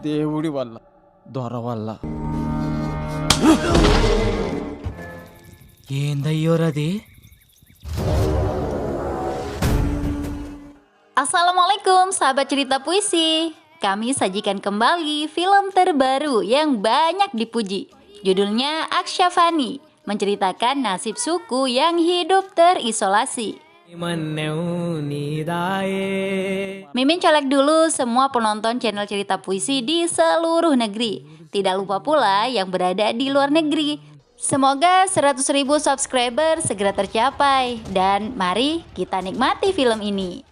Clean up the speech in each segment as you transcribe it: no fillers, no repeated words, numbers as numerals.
దేవుడి వల్ల, దొర వల్ల. ఏందయ్యోరది? Assalamualaikum sahabat cerita puisi. Kami sajikan kembali film terbaru yang banyak dipuji. Judulnya Aksyafani, menceritakan nasib suku yang hidup terisolasi. Mimin colek dulu semua penonton channel cerita puisi di seluruh negeri. Tidak lupa pula yang berada di luar negeri. Semoga 100.000 subscriber segera tercapai. Dan mari kita nikmati film ini.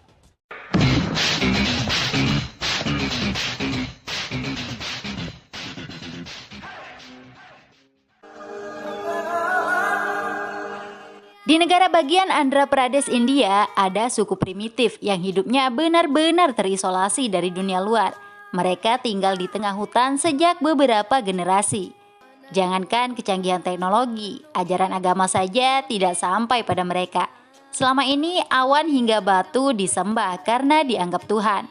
Di negara bagian Andhra Pradesh, India, ada suku primitif yang hidupnya benar-benar terisolasi dari dunia luar. Mereka tinggal di tengah hutan sejak beberapa generasi. Jangankan kecanggihan teknologi, ajaran agama saja tidak sampai pada mereka. Selama ini awan hingga batu disembah karena dianggap Tuhan.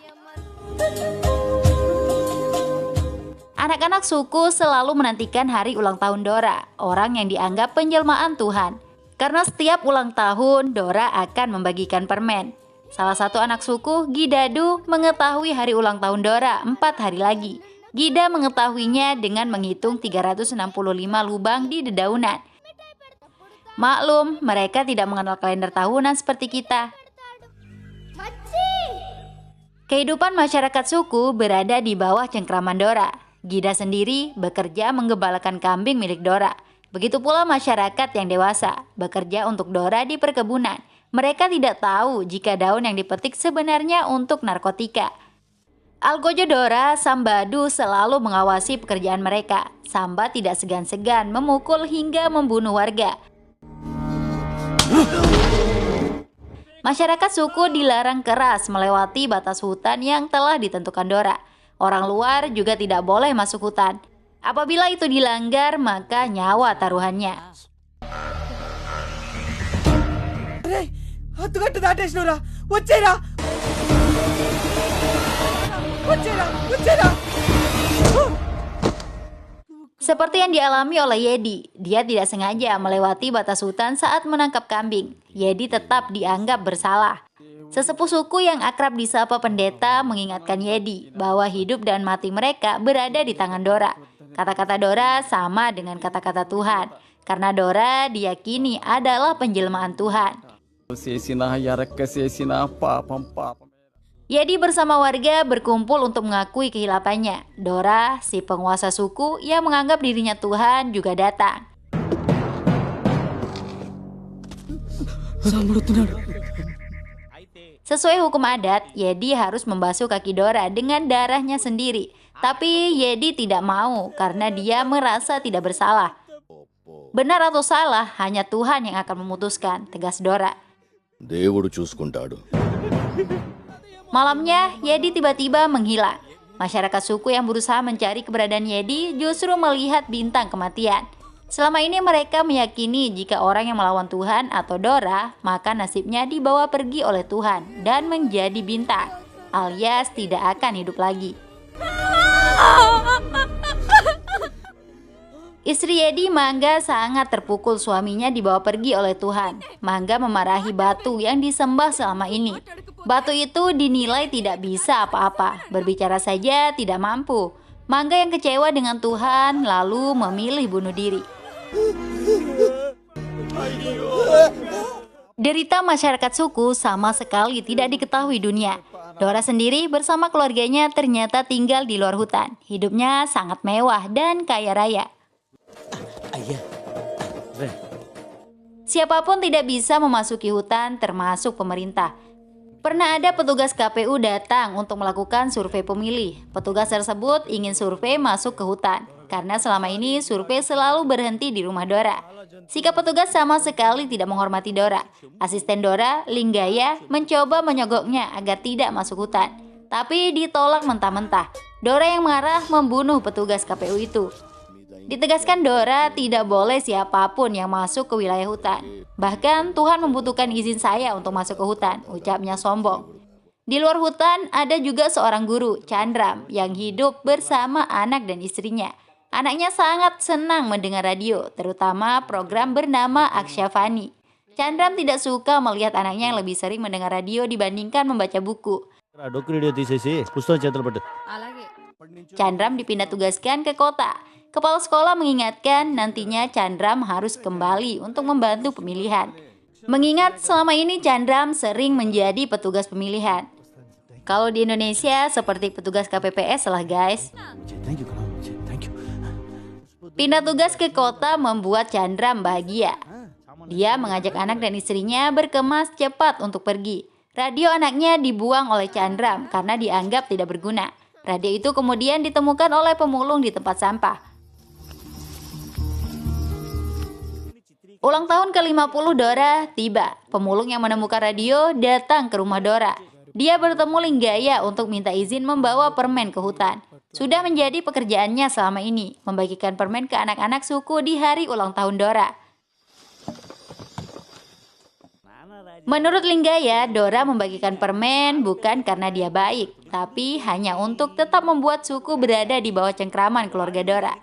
Anak-anak suku selalu menantikan hari ulang tahun Dora, orang yang dianggap penjelmaan Tuhan. Karena setiap ulang tahun, Dora akan membagikan permen. Salah satu anak suku, Gidadu, mengetahui hari ulang tahun Dora 4 hari lagi. Gida mengetahuinya dengan menghitung 365 lubang di dedaunan. Maklum, mereka tidak mengenal kalender tahunan seperti kita. Kehidupan masyarakat suku berada di bawah cengkraman Dora. Gida sendiri bekerja menggembalakan kambing milik Dora. Begitu pula masyarakat yang dewasa, bekerja untuk Dora di perkebunan. Mereka tidak tahu jika daun yang dipetik sebenarnya untuk narkotika. Algojo Dora, Sambadu selalu mengawasi pekerjaan mereka. Samba tidak segan-segan memukul hingga membunuh warga. Masyarakat suku dilarang keras melewati batas hutan yang telah ditentukan Dora. Orang luar juga tidak boleh masuk hutan. Apabila itu dilanggar, maka nyawa taruhannya. Seperti yang dialami oleh Yedi, dia tidak sengaja melewati batas hutan saat menangkap kambing. Yedi tetap dianggap bersalah. Sesepuh suku yang akrab disapa pendeta mengingatkan Yedi bahwa hidup dan mati mereka berada di tangan Dora. Kata-kata Dora sama dengan kata-kata Tuhan, karena Dora diyakini adalah penjelmaan Tuhan. Yedi bersama warga berkumpul untuk mengakui kehilapannya. Dora, si penguasa suku yang menganggap dirinya Tuhan, juga datang. Sesuai hukum adat, Yedi harus membasuh kaki Dora dengan darahnya sendiri. Tapi Yedi tidak mau karena dia merasa tidak bersalah. Benar atau salah, hanya Tuhan yang akan memutuskan, tegas Dora. దేవుడు చూసుకుంటాడు. Malamnya, Yedi tiba-tiba menghilang. Masyarakat suku yang berusaha mencari keberadaan Yedi justru melihat bintang kematian. Selama ini mereka meyakini jika orang yang melawan Tuhan atau Dora, maka nasibnya dibawa pergi oleh Tuhan dan menjadi bintang, alias tidak akan hidup lagi. Istri Yedi, Mangga, sangat terpukul suaminya dibawa pergi oleh Tuhan. Mangga memarahi batu yang disembah selama ini. Batu itu dinilai tidak bisa apa-apa, berbicara saja tidak mampu. Mangga yang kecewa dengan Tuhan lalu memilih bunuh diri. Derita masyarakat suku sama sekali tidak diketahui dunia. Dora sendiri bersama keluarganya ternyata tinggal di luar hutan. Hidupnya sangat mewah dan kaya raya. Siapapun tidak bisa memasuki hutan, termasuk pemerintah. Pernah ada petugas KPU datang untuk melakukan survei pemilih. Petugas tersebut ingin survei masuk ke hutan, karena selama ini survei selalu berhenti di rumah Dora. Sikap petugas sama sekali tidak menghormati Dora. Asisten Dora, Linggaya, mencoba menyogoknya agar tidak masuk hutan. Tapi ditolak mentah-mentah. Dora yang marah membunuh petugas KPU itu. Ditegaskan Dora tidak boleh siapapun yang masuk ke wilayah hutan. Bahkan Tuhan membutuhkan izin saya untuk masuk ke hutan, ucapnya sombong. Di luar hutan ada juga seorang guru, Chandram, yang hidup bersama anak dan istrinya. Anaknya sangat senang mendengar radio, terutama program bernama Akshafani. Chandram tidak suka melihat anaknya yang lebih sering mendengar radio dibandingkan membaca buku. డొక్కు రేడియో తీసేసి పుస్తకం చేతులు పట్టు. Chandram dipindah tugaskan ke kota. Kepala sekolah mengingatkan nantinya Chandram harus kembali untuk membantu pemilihan. Mengingat selama ini Chandram sering menjadi petugas pemilihan. Kalau di Indonesia seperti petugas KPPS lah guys. Pindah tugas ke kota membuat Chandram bahagia. Dia mengajak anak dan istrinya berkemas cepat untuk pergi. Radio anaknya dibuang oleh Chandram karena dianggap tidak berguna. Radio itu kemudian ditemukan oleh pemulung di tempat sampah. Ulang tahun ke-50 Dora tiba. Pemulung yang menemukan radio datang ke rumah Dora. Dia bertemu Linggaya untuk minta izin membawa permen ke hutan. Sudah menjadi pekerjaannya selama ini, membagikan permen ke anak-anak suku di hari ulang tahun Dora. Menurut Linggaya, Dora membagikan permen bukan karena dia baik, tapi hanya untuk tetap membuat suku berada di bawah cengkraman keluarga Dora.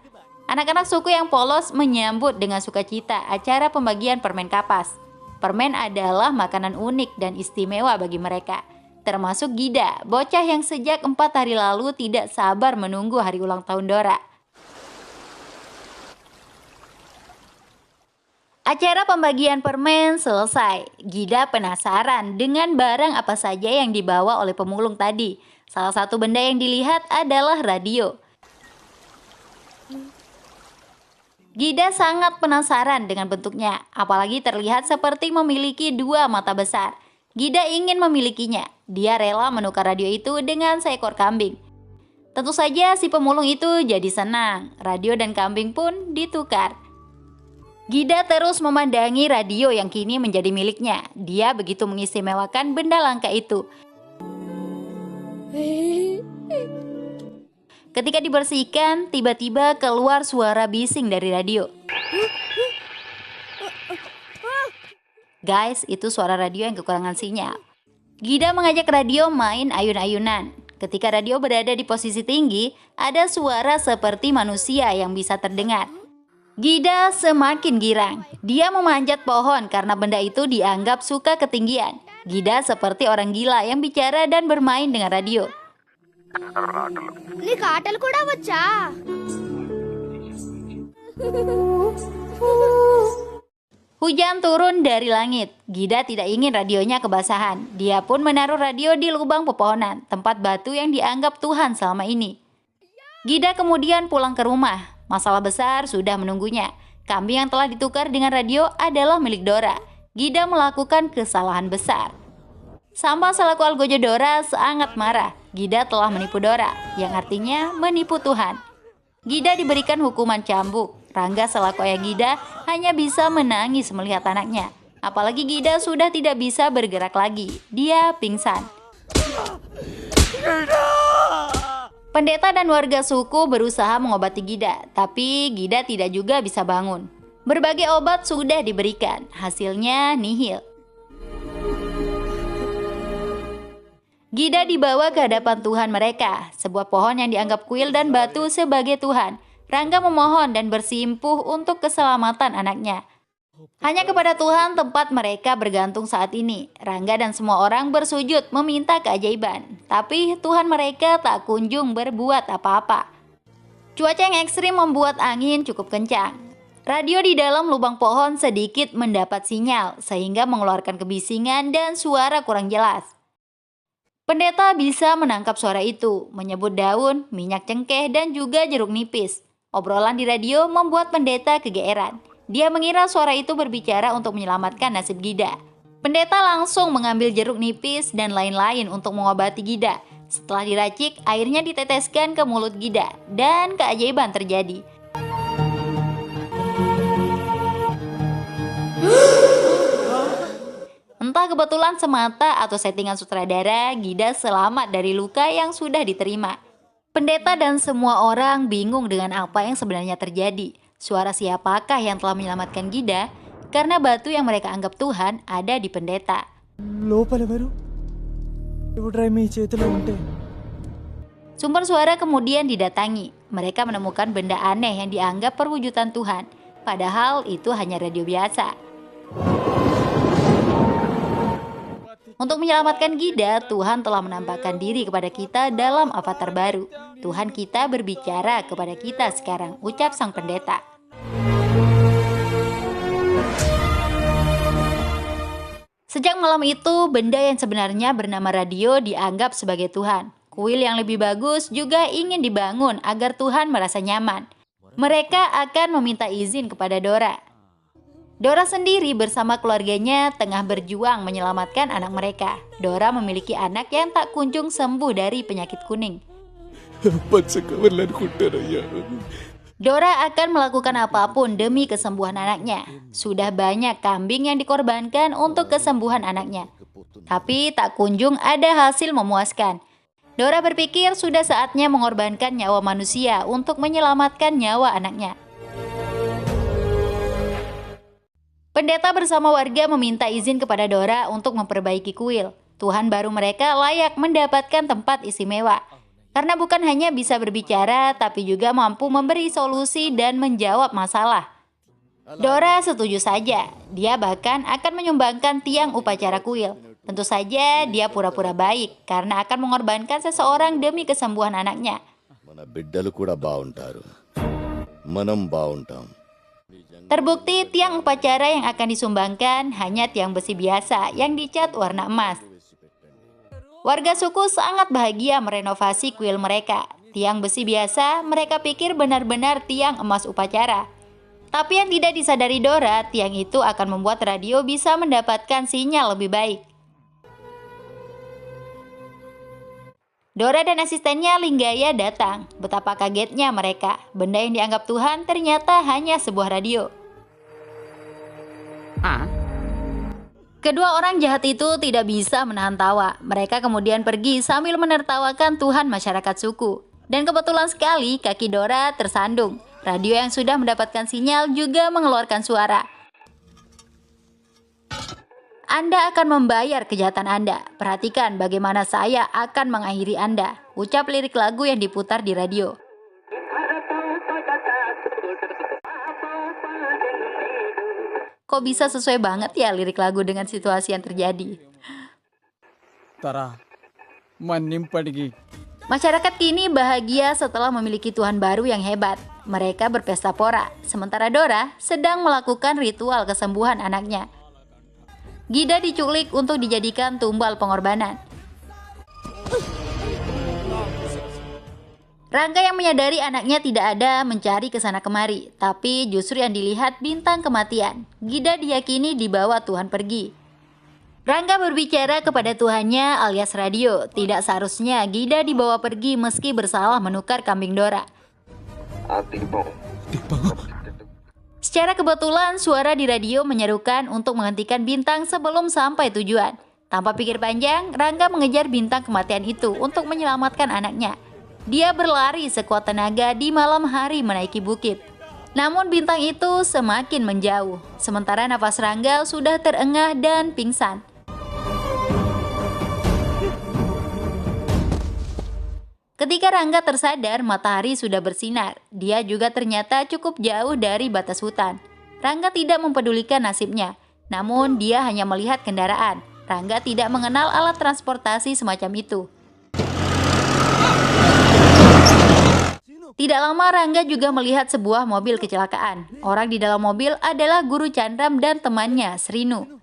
Anak-anak suku yang polos menyambut dengan sukacita acara pembagian permen kapas. Permen adalah makanan unik dan istimewa bagi mereka. Termasuk Gida, bocah yang sejak 4 hari lalu tidak sabar menunggu hari ulang tahun Dora. Acara pembagian permen selesai. Gida penasaran dengan barang apa saja yang dibawa oleh pemulung tadi. Salah satu benda yang dilihat adalah radio. Gida sangat penasaran dengan bentuknya, apalagi terlihat seperti memiliki 2 mata besar. Gida ingin memilikinya. Dia rela menukar radio itu dengan seekor kambing. Tentu saja si pemulung itu jadi senang. Radio dan kambing pun ditukar. Gida terus memandangi radio yang kini menjadi miliknya. Dia begitu mengistimewakan benda langka itu. Ketika dibersihkan, tiba-tiba keluar suara bising dari radio. Guys, itu suara radio yang kekurangan sinyal. Gida mengajak radio main ayun-ayunan. Ketika radio berada di posisi tinggi, ada suara seperti manusia yang bisa terdengar. Gida semakin girang. Dia memanjat pohon karena benda itu dianggap suka ketinggian. Gida seperti orang gila yang bicara dan bermain dengan radio. Nih ఆటలు కూడా వచ్చా? Hujan turun dari langit. Gida tidak ingin radionya kebasahan. Dia pun menaruh radio di lubang pepohonan, tempat batu yang dianggap Tuhan selama ini. Gida kemudian pulang ke rumah. Masalah besar sudah menunggunya. Kambing yang telah ditukar dengan radio adalah milik Dora. Gida melakukan kesalahan besar. Samba selaku algojo Dora sangat marah. Gida telah menipu Dora, yang artinya menipu Tuhan. Gida diberikan hukuman cambuk. Rangga selaku ayah Gida hanya bisa menangis melihat anaknya. Apalagi Gida sudah tidak bisa bergerak lagi. Dia pingsan. Pendeta dan warga suku berusaha mengobati Gida, tapi Gida tidak juga bisa bangun. Berbagai obat sudah diberikan, hasilnya nihil. Gida dibawa ke hadapan Tuhan mereka, sebuah pohon yang dianggap kuil dan batu sebagai Tuhan. Rangga memohon dan bersimpuh untuk keselamatan anaknya. Hanya kepada Tuhan tempat mereka bergantung saat ini. Rangga dan semua orang bersujud meminta keajaiban. Tapi Tuhan mereka tak kunjung berbuat apa-apa. Cuaca yang ekstrim membuat angin cukup kencang. Radio di dalam lubang pohon sedikit mendapat sinyal sehingga mengeluarkan kebisingan dan suara kurang jelas. Pendeta bisa menangkap suara itu, menyebut daun, minyak cengkeh, dan juga jeruk nipis. Obrolan di radio membuat pendeta kegeeran. Dia mengira suara itu berbicara untuk menyelamatkan nasib Gida. Pendeta langsung mengambil jeruk nipis dan lain-lain untuk mengobati Gida. Setelah diracik, airnya diteteskan ke mulut Gida dan keajaiban terjadi. Entah kebetulan semata atau settingan sutradara, Gida selamat dari luka yang sudah diterima. Pendeta dan semua orang bingung dengan apa yang sebenarnya terjadi. Suara siapakah yang telah menyelamatkan Gida? Karena batu yang mereka anggap Tuhan ada di pendeta. లోపల ఎవరు దేవుడ్రా మీ చేతిలో ఉంటే Sumber suara kemudian didatangi. Mereka menemukan benda aneh yang dianggap perwujudan Tuhan. Padahal itu hanya radio biasa. Untuk menyelamatkan Gida, Tuhan telah menampakkan diri kepada kita dalam avatar baru. Tuhan kita berbicara kepada kita sekarang, ucap sang pendeta. Sejak malam itu, benda yang sebenarnya bernama radio dianggap sebagai Tuhan. Kuil yang lebih bagus juga ingin dibangun agar Tuhan merasa nyaman. Mereka akan meminta izin kepada Dora. Dora sendiri bersama keluarganya tengah berjuang menyelamatkan anak mereka. Dora memiliki anak yang tak kunjung sembuh dari penyakit kuning. Dora akan melakukan apapun demi kesembuhan anaknya. Sudah banyak kambing yang dikorbankan untuk kesembuhan anaknya. Tapi tak kunjung ada hasil memuaskan. Dora berpikir sudah saatnya mengorbankan nyawa manusia untuk menyelamatkan nyawa anaknya. Pendeta bersama warga meminta izin kepada Dora untuk memperbaiki kuil. Tuhan baru mereka layak mendapatkan tempat istimewa. Karena bukan hanya bisa berbicara, tapi juga mampu memberi solusi dan menjawab masalah. Dora setuju saja. Dia bahkan akan menyumbangkan tiang upacara kuil. Tentu saja dia pura-pura baik karena akan mengorbankan seseorang demi kesembuhan anaknya. మన బిడ్డలు కూడా బాగుంటారు మనం బాగుంటాం. Terbukti tiang upacara yang akan disumbangkan hanya tiang besi biasa yang dicat warna emas. Warga suku sangat bahagia merenovasi kuil mereka. Tiang besi biasa mereka pikir benar-benar tiang emas upacara. Tapi yang tidak disadari Dora, tiang itu akan membuat radio bisa mendapatkan sinyal lebih baik. Dora dan asistennya Linggaya datang. Betapa kagetnya mereka. Benda yang dianggap Tuhan ternyata hanya sebuah radio. Kedua orang jahat itu tidak bisa menahan tawa. Mereka kemudian pergi sambil menertawakan Tuhan masyarakat suku. Dan kebetulan sekali kaki Dora tersandung. Radio yang sudah mendapatkan sinyal juga mengeluarkan suara. Anda akan membayar kejahatan Anda. Perhatikan bagaimana saya akan mengakhiri Anda. Ucap lirik lagu yang diputar di radio. Kok bisa sesuai banget ya lirik lagu dengan situasi yang terjadi? Tara menimpadi. Masyarakat kini bahagia setelah memiliki Tuhan baru yang hebat. Mereka berpesta pora. Sementara Dora sedang melakukan ritual kesembuhan anaknya. Gida diculik untuk dijadikan tumbal pengorbanan. Rangga yang menyadari anaknya tidak ada mencari ke sana kemari, tapi justru yang dilihat bintang kematian. Gida diyakini dibawa Tuhan pergi. Rangga berbicara kepada Tuhannya alias radio. Tidak seharusnya Gida dibawa pergi meski bersalah menukar kambing Dora. Secara kebetulan, suara di radio menyerukan untuk menghentikan bintang sebelum sampai tujuan. Tanpa pikir panjang, Rangga mengejar bintang kematian itu untuk menyelamatkan anaknya. Dia berlari sekuat tenaga di malam hari menaiki bukit. Namun bintang itu semakin menjauh. Sementara nafas Rangga sudah terengah dan pingsan. Ketika Rangga tersadar, matahari sudah bersinar. Dia juga ternyata cukup jauh dari batas hutan. Rangga tidak mempedulikan nasibnya, namun dia hanya melihat kendaraan. Rangga tidak mengenal alat transportasi semacam itu. Tidak lama Rangga juga melihat sebuah mobil kecelakaan. Orang di dalam mobil adalah Guru Chandram dan temannya, Srinu.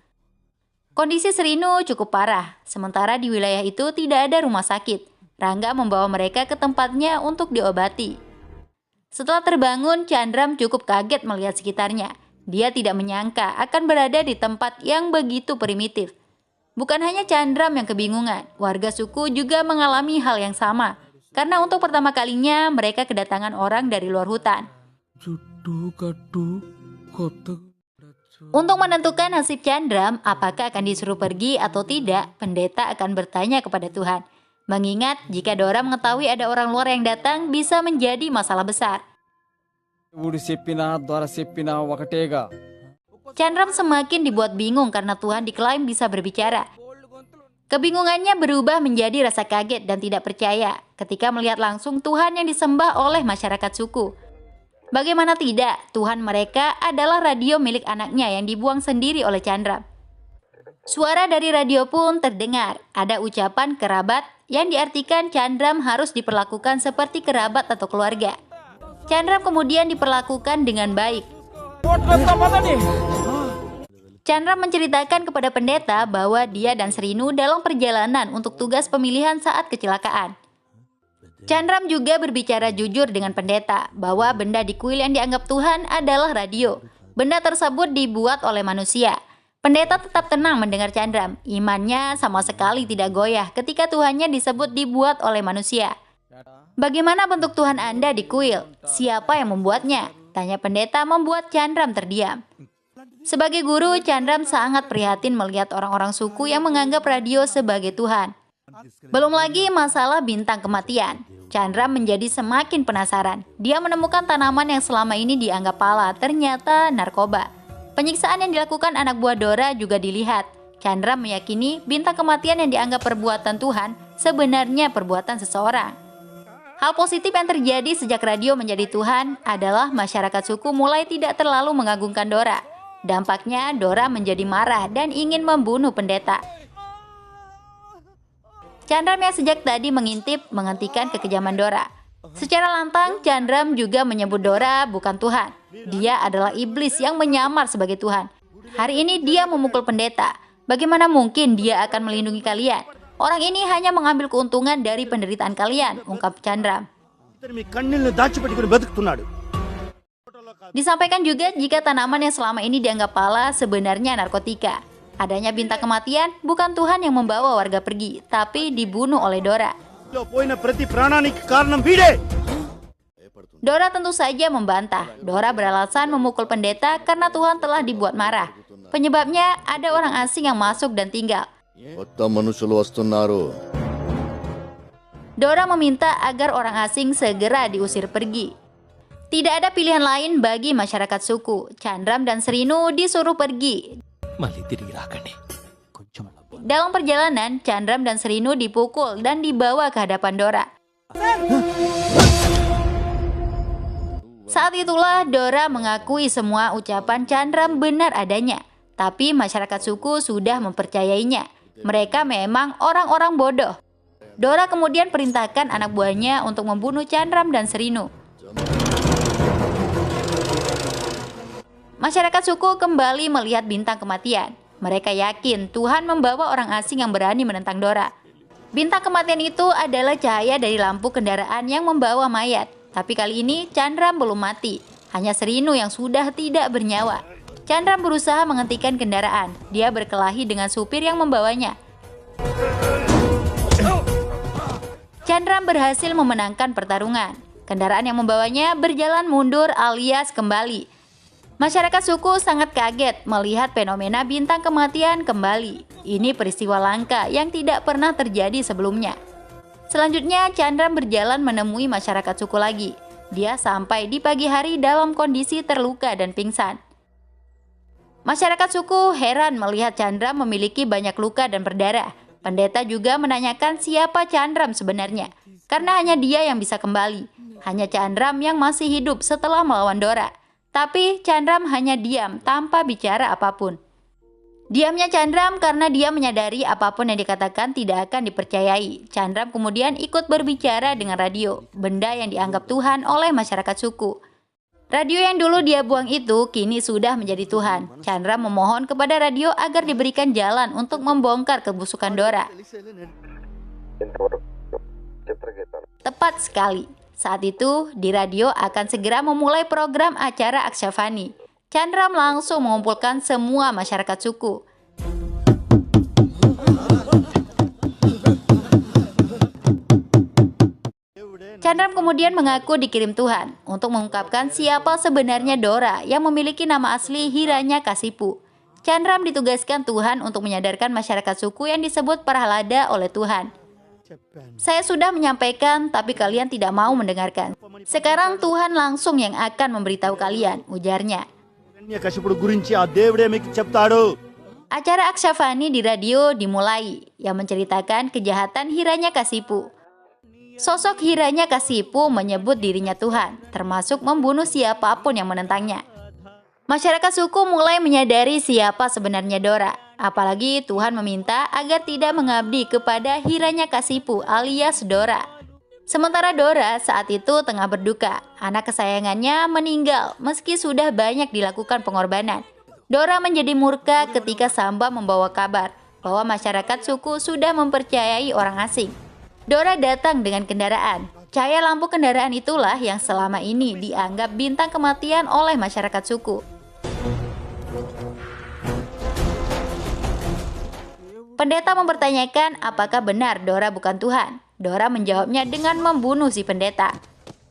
Kondisi Srinu cukup parah, sementara di wilayah itu tidak ada rumah sakit. Rangga membawa mereka ke tempatnya untuk diobati. Setelah terbangun, Chandram cukup kaget melihat sekitarnya. Dia tidak menyangka akan berada di tempat yang begitu primitif. Bukan hanya Chandram yang kebingungan, warga suku juga mengalami hal yang sama. Karena untuk pertama kalinya mereka kedatangan orang dari luar hutan. Untuk menentukan nasib Chandram, apakah akan disuruh pergi atau tidak, pendeta akan bertanya kepada Tuhan. Mengingat jika Dora mengetahui ada orang luar yang datang bisa menjadi masalah besar. Chandram semakin dibuat bingung karena Tuhan diklaim bisa berbicara. Kebingungannya berubah menjadi rasa kaget dan tidak percaya ketika melihat langsung Tuhan yang disembah oleh masyarakat suku. Bagaimana tidak, Tuhan mereka adalah radio milik anaknya yang dibuang sendiri oleh Chandram. Suara dari radio pun terdengar, ada ucapan kerabat yang diartikan Chandram harus diperlakukan seperti kerabat atau keluarga. Chandram kemudian diperlakukan dengan baik. Chandram menceritakan kepada pendeta bahwa dia dan Srinu dalam perjalanan untuk tugas pemilihan saat kecelakaan. Chandram juga berbicara jujur dengan pendeta bahwa benda di kuil yang dianggap Tuhan adalah radio. Benda tersebut dibuat oleh manusia. Pendeta tetap tenang mendengar Chandram. Imannya sama sekali tidak goyah ketika Tuhannya disebut dibuat oleh manusia. Bagaimana bentuk Tuhan Anda di kuil? Siapa yang membuatnya? Tanya pendeta membuat Chandram terdiam. Sebagai guru, Chandram sangat prihatin melihat orang-orang suku yang menganggap radio sebagai Tuhan. Belum lagi masalah bintang kematian. Chandram menjadi semakin penasaran. Dia menemukan tanaman yang selama ini dianggap pala, ternyata narkoba. Penyiksaan yang dilakukan anak buah Dora juga dilihat. Chandram meyakini bintang kematian yang dianggap perbuatan Tuhan sebenarnya perbuatan seseorang. Hal positif yang terjadi sejak radio menjadi Tuhan adalah masyarakat suku mulai tidak terlalu mengagungkan Dora. Dampaknya Dora menjadi marah dan ingin membunuh pendeta. Chandram yang sejak tadi mengintip menghentikan kekejaman Dora. Secara lantang, Chandram juga menyebut Dora bukan Tuhan. Dia adalah iblis yang menyamar sebagai Tuhan. Hari ini dia memukul pendeta. Bagaimana mungkin dia akan melindungi kalian? Orang ini hanya mengambil keuntungan dari penderitaan kalian, ungkap Chandram. Disampaikan juga jika tanaman yang selama ini dianggap pala sebenarnya narkotika. Adanya bintang kematian bukan Tuhan yang membawa warga pergi, tapi dibunuh oleh Dora. Dora tentu saja membantah. Dora beralasan memukul pendeta karena Tuhan telah dibuat marah. Penyebabnya ada orang asing yang masuk dan tinggal. Dora meminta agar orang asing segera diusir pergi. Tidak ada pilihan lain bagi masyarakat suku. Chandram dan Srinu disuruh pergi. Dalam perjalanan, Chandram dan Srinu dipukul dan dibawa ke hadapan Dora. Saat itulah Dora mengakui semua ucapan Chandram benar adanya. Tapi masyarakat suku sudah mempercayainya. Mereka memang orang-orang bodoh. Dora kemudian perintahkan anak buahnya untuk membunuh Chandram dan Srinu. Masyarakat suku kembali melihat bintang kematian. Mereka yakin Tuhan membawa orang asing yang berani menentang Dora. Bintang kematian itu adalah cahaya dari lampu kendaraan yang membawa mayat. Tapi kali ini Chandram belum mati. Hanya Srinu yang sudah tidak bernyawa. Chandram berusaha menghentikan kendaraan. Dia berkelahi dengan supir yang membawanya. Chandram berhasil memenangkan pertarungan. Kendaraan yang membawanya berjalan mundur alias kembali. Masyarakat suku sangat kaget melihat fenomena bintang kematian kembali. Ini peristiwa langka yang tidak pernah terjadi sebelumnya. Selanjutnya, Chandram berjalan menemui masyarakat suku lagi. Dia sampai di pagi hari dalam kondisi terluka dan pingsan. Masyarakat suku heran melihat Chandram memiliki banyak luka dan berdarah. Pendeta juga menanyakan siapa Chandram sebenarnya, karena hanya dia yang bisa kembali. Hanya Chandram yang masih hidup setelah melawan Dora. Tapi Chandram hanya diam tanpa bicara apapun. Diamnya Chandram karena dia menyadari apapun yang dikatakan tidak akan dipercayai. Chandram kemudian ikut berbicara dengan radio, benda yang dianggap Tuhan oleh masyarakat suku. Radio yang dulu dia buang itu kini sudah menjadi Tuhan. Chandram memohon kepada radio agar diberikan jalan untuk membongkar kebusukan Dora. Tepat sekali. Saat itu, di radio akan segera memulai program acara Akshafani. Chandram langsung mengumpulkan semua masyarakat suku. Chandram kemudian mengaku dikirim Tuhan untuk mengungkapkan siapa sebenarnya Dora yang memiliki nama asli Hiranyakasipu. Chandram ditugaskan Tuhan untuk menyadarkan masyarakat suku yang disebut Prahlada oleh Tuhan. Saya sudah menyampaikan, tapi kalian tidak mau mendengarkan. Sekarang Tuhan langsung yang akan memberitahu kalian, ujarnya. Acara Aksyafani di radio dimulai yang menceritakan kejahatan Hiranyakasipu. Sosok Hiranyakasipu menyebut dirinya Tuhan, termasuk membunuh siapapun yang menentangnya. Masyarakat suku mulai menyadari siapa sebenarnya Dora. Apalagi Tuhan meminta agar tidak mengabdi kepada Hiranyakasipu alias Dora. Sementara Dora saat itu tengah berduka. Anak kesayangannya meninggal meski sudah banyak dilakukan pengorbanan. Dora menjadi murka ketika Samba membawa kabar bahwa masyarakat suku sudah mempercayai orang asing. Dora datang dengan kendaraan. Cahaya lampu kendaraan itulah yang selama ini dianggap bintang kematian oleh masyarakat suku. Pendeta mempertanyakan apakah benar Dora bukan Tuhan. Dora menjawabnya dengan membunuh si pendeta.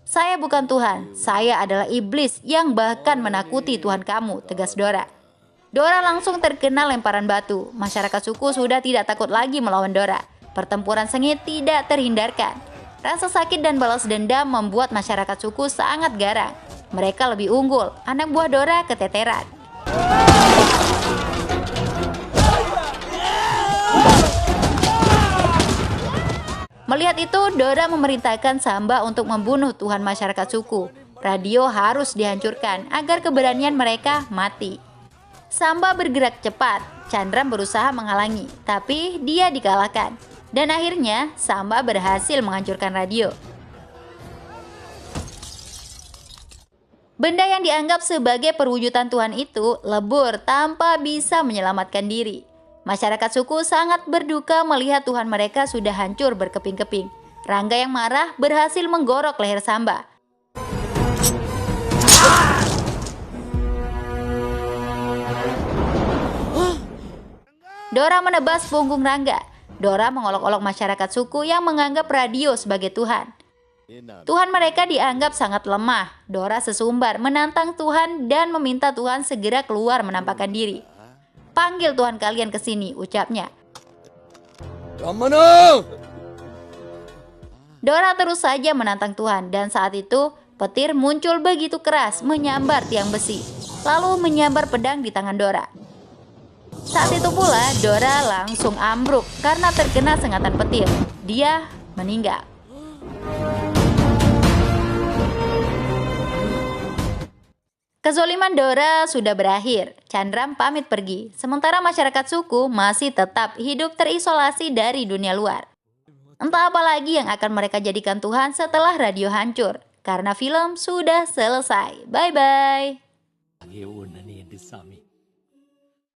Saya bukan Tuhan, saya adalah iblis yang bahkan menakuti Tuhan kamu, tegas Dora. Dora langsung terkena lemparan batu. Masyarakat suku sudah tidak takut lagi melawan Dora. Pertempuran sengit tidak terhindarkan. Rasa sakit dan balas dendam membuat masyarakat suku sangat garang. Mereka lebih unggul, anak buah Dora keteteran. Melihat itu, Dora memerintahkan Samba untuk membunuh Tuhan masyarakat suku. Radio harus dihancurkan agar keberanian mereka mati. Samba bergerak cepat, Chandram berusaha menghalangi, tapi dia dikalahkan. Dan akhirnya, Samba berhasil menghancurkan radio. Benda yang dianggap sebagai perwujudan Tuhan itu lebur tanpa bisa menyelamatkan diri. Masyarakat suku sangat berduka melihat Tuhan mereka sudah hancur berkeping-keping. Rangga yang marah berhasil menggorok leher Samba. Dora menebas punggung Rangga. Dora mengolok-olok masyarakat suku yang menganggap radio sebagai Tuhan. Tuhan mereka dianggap sangat lemah. Dora sesumbar menantang Tuhan dan meminta Tuhan segera keluar menampakkan diri. Panggil Tuhan kalian ke sini, ucapnya. Dora terus saja menantang Tuhan dan saat itu petir muncul begitu keras menyambar tiang besi, lalu menyambar pedang di tangan Dora. Saat itu pula Dora langsung ambruk karena terkena sengatan petir. Dia meninggal. Kezoliman Dora sudah berakhir. Chandram pamit pergi, sementara masyarakat suku masih tetap hidup terisolasi dari dunia luar. Entah apa lagi yang akan mereka jadikan Tuhan setelah radio hancur, karena film sudah selesai. Bye-bye.